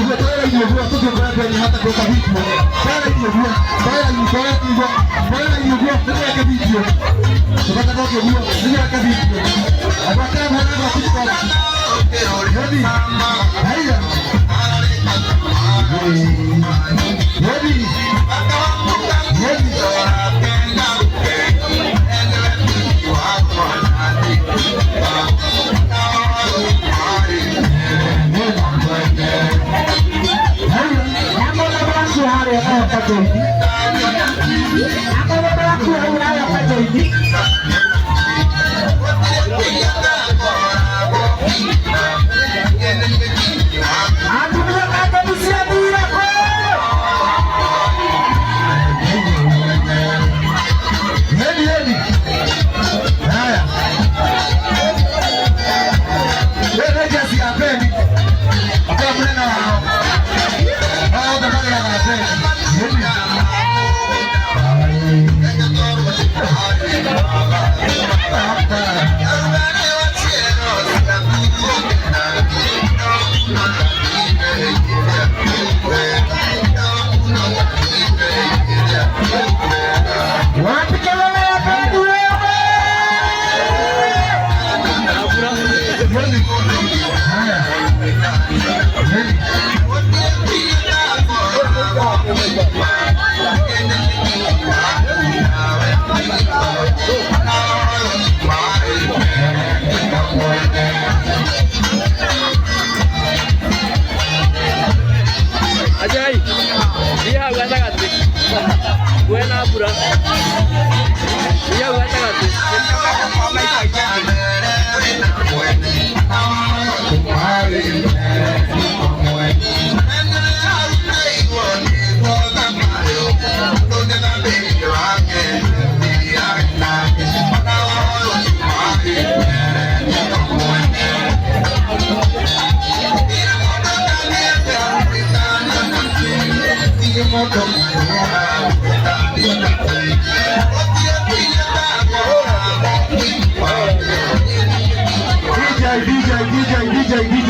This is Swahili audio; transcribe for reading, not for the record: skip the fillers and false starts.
ilivyokuwa tayari ilivyokuwa sio kwa sababu hata kwa vitu tayari ilivyokuwa sio kwa vitu tunataka kwa hiyo sio kwa vitu hapa kama hana kitu kwa hadi haya hadi Ajay, dia kata kata, gue nabura, dia kata kata. Welcome.